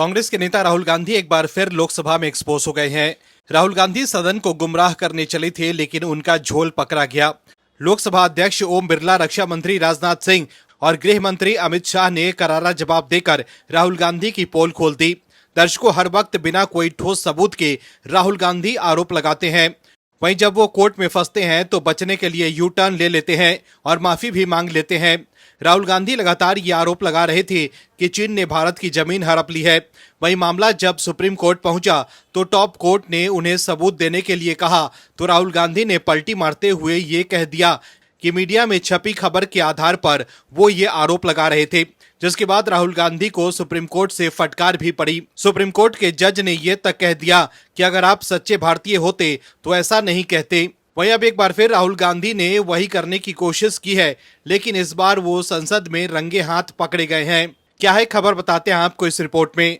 कांग्रेस के नेता राहुल गांधी एक बार फिर लोकसभा में एक्सपोज हो गए हैं। राहुल गांधी सदन को गुमराह करने चले थे, लेकिन उनका झोल पकड़ा गया। लोकसभा अध्यक्ष ओम बिरला, रक्षा मंत्री राजनाथ सिंह और गृह मंत्री अमित शाह ने करारा जवाब देकर राहुल गांधी की पोल खोल दी। दर्शकों, हर वक्त बिना कोई ठोस सबूत के राहुल गांधी आरोप लगाते हैं। वहीं जब वो कोर्ट में फंसते हैं तो बचने के लिए यू टर्न ले लेते हैं और माफी भी मांग लेते हैं। राहुल गांधी लगातार ये आरोप लगा रहे थे कि चीन ने भारत की जमीन हड़प ली है। वहीं मामला जब सुप्रीम कोर्ट पहुंचा तो टॉप कोर्ट ने उन्हें सबूत देने के लिए कहा तो राहुल गांधी ने पलटी मारते हुए ये कह दिया कि मीडिया में छपी खबर के आधार पर वो ये आरोप लगा रहे थे, जिसके बाद राहुल गांधी को सुप्रीम कोर्ट से फटकार भी पड़ी। सुप्रीम कोर्ट के जज ने ये तक कह दिया कि अगर आप सच्चे भारतीय होते तो ऐसा नहीं कहते। वहीं अब एक बार फिर राहुल गांधी ने वही करने की कोशिश की है, लेकिन इस बार वो संसद में रंगे हाथ पकड़े गए हैं। क्या है खबर, बताते हैं आपको इस रिपोर्ट में।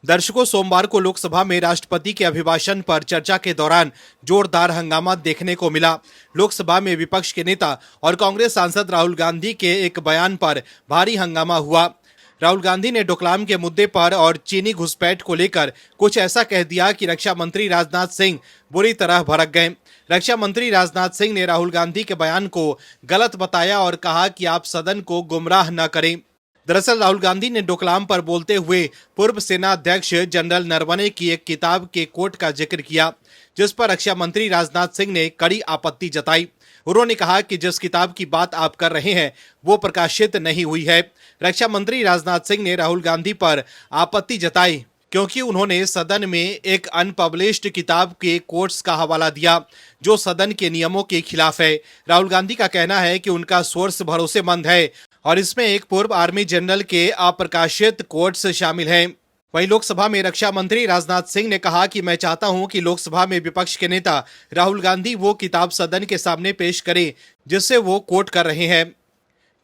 दर्शकों, सोमवार को लोकसभा में राष्ट्रपति के अभिभाषण पर चर्चा के दौरान जोरदार हंगामा देखने को मिला। लोकसभा में विपक्ष के नेता और कांग्रेस सांसद राहुल गांधी के एक बयान पर भारी हंगामा हुआ। राहुल गांधी ने डोकलाम के मुद्दे पर और चीनी घुसपैठ को लेकर कुछ ऐसा कह दिया कि रक्षा मंत्री राजनाथ सिंह बुरी तरह भड़क गए। रक्षा मंत्री राजनाथ सिंह ने राहुल गांधी के बयान को गलत बताया और कहा कि आप सदन को गुमराह न करें। दरअसल राहुल गांधी ने डोकलाम पर बोलते हुए पूर्व सेना अध्यक्ष जनरल नरवणे की एक किताब के कोट का जिक्र किया, जिस पर रक्षा मंत्री राजनाथ सिंह ने कड़ी आपत्ति जताई। उन्होंने कहा कि जिस किताब की बात आप कर रहे हैं वो प्रकाशित नहीं हुई है। रक्षा मंत्री राजनाथ सिंह ने राहुल गांधी पर आपत्ति जताई क्योंकि उन्होंने सदन में एक अनपब्लिश्ड किताब के कोट्स का हवाला दिया जो सदन के नियमों के खिलाफ है। राहुल गांधी का कहना है कि उनका सोर्स भरोसेमंद है और इसमें एक पूर्व आर्मी जनरल के अप्रकाशित कोट्स शामिल हैं। वहीं लोकसभा में रक्षा मंत्री राजनाथ सिंह ने कहा कि मैं चाहता हूं कि लोकसभा में विपक्ष के नेता राहुल गांधी वो किताब सदन के सामने पेश करें जिससे वो कोट कर रहे हैं,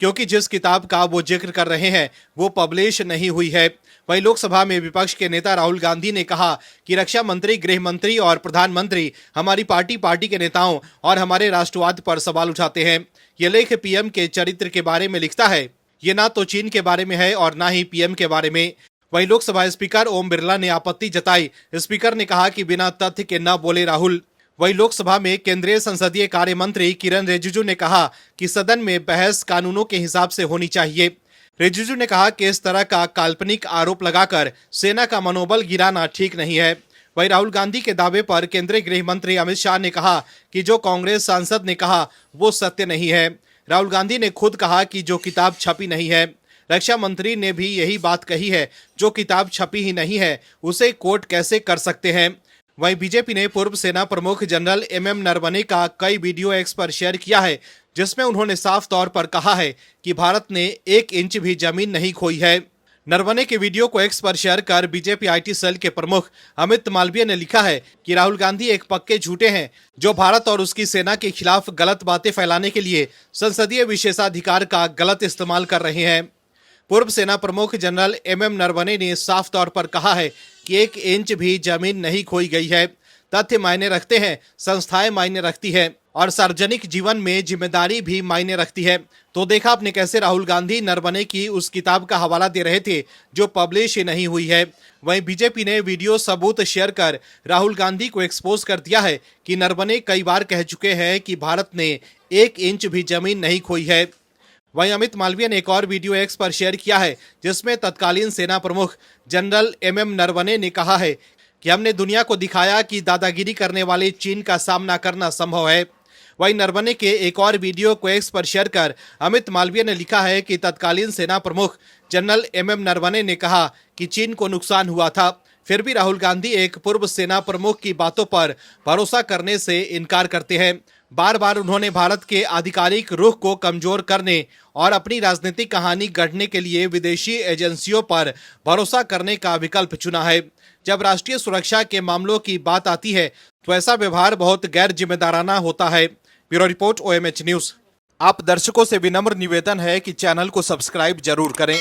क्योंकि जिस किताब का वो जिक्र कर रहे हैं वो पब्लिश नहीं हुई है। वहीं लोकसभा में विपक्ष के नेता राहुल गांधी ने कहा कि रक्षा मंत्री, गृह मंत्री और प्रधानमंत्री हमारी पार्टी के नेताओं और हमारे राष्ट्रवाद पर सवाल उठाते हैं। ये लेख पीएम के चरित्र के बारे में लिखता है। ये ना तो चीन के बारे में है और ना ही पीएम के बारे में। वहीं लोकसभा स्पीकर ओम बिरला ने आपत्ति जताई। स्पीकर ने कहा कि बिना तथ्य के न बोले राहुल। वहीं लोकसभा में केंद्रीय संसदीय कार्य मंत्री किरण रिजिजू ने कहा कि सदन में बहस कानूनों के हिसाब से होनी चाहिए। रिजिजू ने कहा कि इस तरह का काल्पनिक आरोप लगाकर सेना का मनोबल गिराना ठीक नहीं है। वहीं राहुल गांधी के दावे पर केंद्रीय गृह मंत्री अमित शाह ने कहा कि जो कांग्रेस सांसद ने कहा वो सत्य नहीं है। राहुल गांधी ने खुद कहा कि जो किताब छपी नहीं है। रक्षा मंत्री ने भी यही बात कही है, जो किताब छपी ही नहीं है उसे कोट कैसे कर सकते हैं। वहीं बीजेपी ने पूर्व सेना प्रमुख जनरल एमएम नरवणे का कई वीडियो एक्स पर शेयर किया है, जिसमें उन्होंने साफ तौर पर कहा है कि भारत ने 1 इंच भी जमीन नहीं खोई है। नरवणे के वीडियो को एक्स पर शेयर कर बीजेपी आईटी सेल के प्रमुख अमित मालवीय ने लिखा है कि राहुल गांधी एक पक्के झूठे हैं जो भारत और उसकी सेना के खिलाफ गलत बातें फैलाने के लिए संसदीय विशेषाधिकार का गलत इस्तेमाल कर रहे हैं। पूर्व सेना प्रमुख जनरल एमएम नरवणे ने साफ तौर पर कहा है कि 1 इंच भी जमीन नहीं खोई गई है। तथ्य मायने रखते हैं, संस्थाएं मायने रखती है और सार्वजनिक जीवन में जिम्मेदारी भी मायने रखती है। तो देखा आपने कैसे राहुल गांधी नरवणे की उस किताब का हवाला दे रहे थे जो पब्लिश ही नहीं हुई है। वहीं बीजेपी ने वीडियो सबूत शेयर कर राहुल गांधी को एक्सपोज कर दिया है कि नरवणे कई बार कह चुके हैं कि भारत ने 1 इंच भी जमीन नहीं खोई है। वहीं अमित मालवीय ने एक और वीडियो एक्स पर शेयर किया है, जिसमें तत्कालीन सेना प्रमुख जनरल एमएम नरवणे ने कहा है कि हमने दुनिया को दिखाया कि दादागिरी करने वाले चीन का सामना करना संभव है। वहीं नरवणे के एक और वीडियो को एक्स पर शेयर कर अमित मालवीय ने लिखा है कि तत्कालीन सेना प्रमुख जनरल एमएम नरवणे ने कहा कि चीन को नुकसान हुआ था, फिर भी राहुल गांधी एक पूर्व सेना प्रमुख की बातों पर भरोसा करने से इनकार करते हैं। बार बार उन्होंने भारत के आधिकारिक रुख को कमजोर करने और अपनी राजनीतिक कहानी गढ़ने के लिए विदेशी एजेंसियों पर भरोसा करने का विकल्प चुना है। जब राष्ट्रीय सुरक्षा के मामलों की बात आती है तो ऐसा व्यवहार बहुत गैर जिम्मेदाराना होता है। Bureau report, OMH news. आप दर्शकों से विनम्र निवेदन है कि चैनल को सब्सक्राइब जरूर करें।